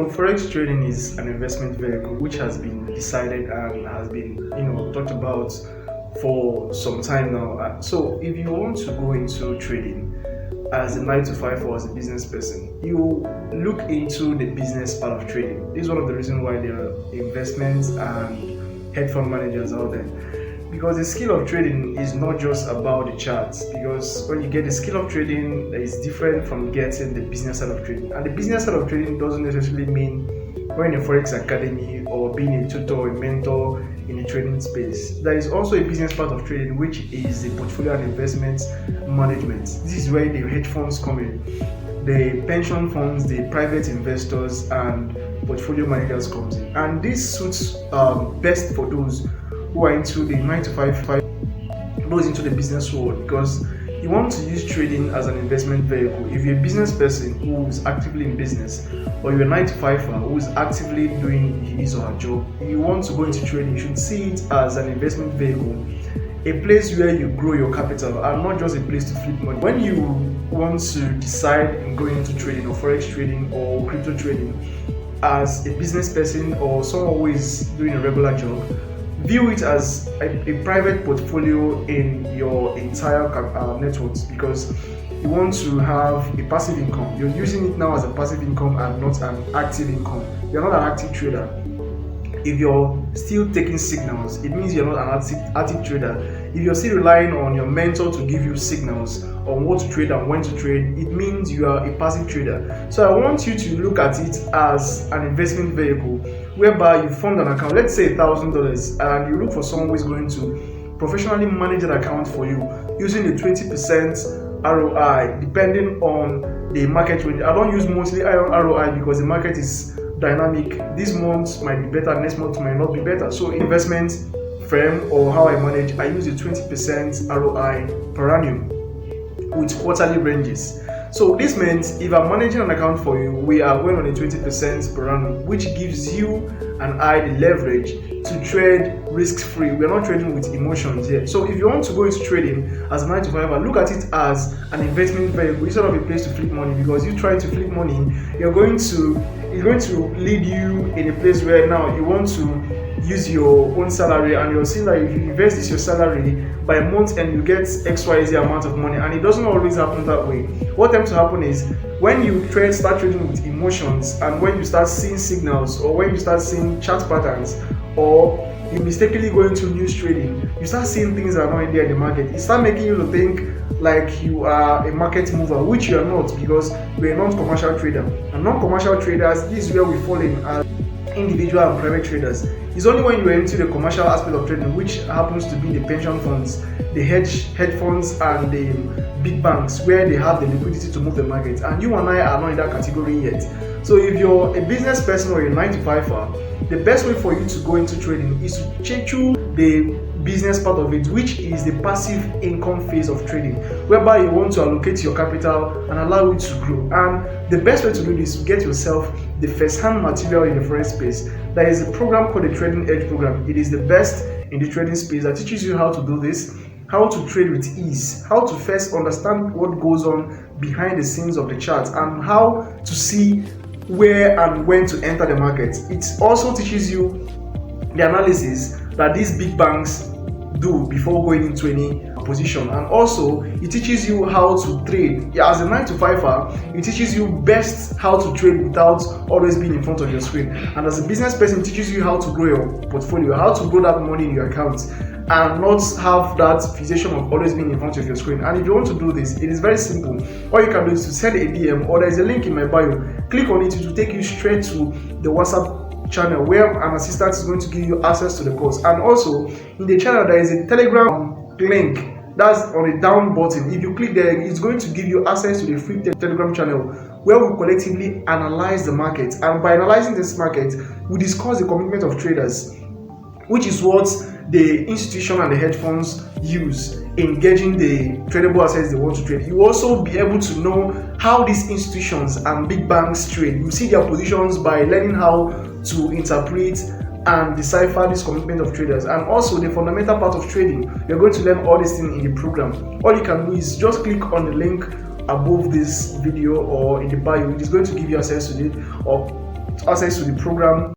Forex trading is an investment vehicle which has been decided and has been, talked about for some time now. So if you want to go into trading as a 9 to 5 or as a business person, you look into the business part of trading. This is one of the reasons why there are investments and hedge fund managers out there. Because the skill of trading is not just about the charts, because when you get the skill of trading, that is different from getting the business side of trading. And the business side of trading doesn't necessarily mean going in a Forex academy or being a tutor or a mentor in the trading space. There is also a business part of trading, which is the portfolio and investment management. This is where the hedge funds come in, the pension funds, the private investors, and portfolio managers comes in. And this suits best for those who are into the 9 to 5, those into the business world, because you want to use trading as an investment vehicle. If you're a business person who is actively in business, or you're a 9 to 5 who is actively doing his or her job, you want to go into trading, you should see it as an investment vehicle, a place where you grow your capital and not just a place to flip money. When you want to decide in going into trading or Forex trading or crypto trading as a business person or someone who is doing a regular job, view it as a private portfolio in your entire networks, because you want to have a passive income. You're using it now as a passive income and not an active income. You're not an active trader. If you're still taking signals, it means you're not an active trader. If you're still relying on your mentor to give you signals on what to trade and when to trade, it means you are a passive trader. So I want you to look at it as an investment vehicle whereby you fund an account, let's say $1,000, and you look for someone who is going to professionally manage that account for you using the 20% ROI depending on the market range. I don't use monthly ROI because the market is dynamic. This month might be better, next month might not be better. So investment firm or how I manage, I use the 20% ROI per annum with quarterly ranges. So this means if I'm managing an account for you, we are going on a 20% per annum, which gives you and I the leverage to trade risk-free. We're not trading with emotions here. So if you want to go into trading as a 9 to 5, look at it as an investment vehicle instead of a place to flip money, because you trying to flip money, it's going to lead you in a place where now you want to use your own salary, and you're seeing that if you invest this your salary by month and you get XYZ amount of money, and it doesn't always happen that way. What tends to happen is when you start trading with emotions, and when you start seeing signals, or when you start seeing chart patterns, or you mistakenly go into news trading, you start seeing things that are not in there in the market. It starts making you to think like you are a market mover, which you are not, because you're a non-commercial trader. And non-commercial traders, this is where we fall in as individual and private traders. It's only when you are into the commercial aspect of trading, which happens to be the pension funds, the hedge funds, and the big banks, where they have the liquidity to move the market. And you and I are not in that category yet. So if you're a business person or a 9 to 5, the best way for you to go into trading is to check through the business part of it, which is the passive income phase of trading, whereby you want to allocate your capital and allow it to grow. And the best way to do this is to get yourself the first-hand material in the Forex space. There is a program called the Trading Edge program. It is the best in the trading space that teaches you how to do this, how to trade with ease, how to first understand what goes on behind the scenes of the chart, and how to see where and when to enter the market. It also teaches you the analysis that these big banks do before going into any position, and also it teaches you how to trade. As a 9 to 5, it teaches you best how to trade without always being in front of your screen. And as a business person, it teaches you how to grow your portfolio, how to grow that money in your account, and not have that fixation of always being in front of your screen. And if you want to do this, it is very simple. All you can do is to send a DM, or there is a link in my bio. Click on it to take you straight to the WhatsApp channel where an assistant is going to give you access to the course. And also in the channel there is a Telegram link that's on the down button. If you click there, it's going to give you access to the free Telegram channel where we collectively analyze the market, and by analyzing this market we discuss the commitment of traders, which is what the institution and the hedge funds use in gauging the tradable assets they want to trade. You will also be able to know how these institutions and big banks trade. You see their positions by learning how to interpret and decipher this commitment of traders, and also the fundamental part of trading. You're going to learn all these things in the program. All you can do is just click on the link above this video or in the bio. It is going to give you access to it, or access to the program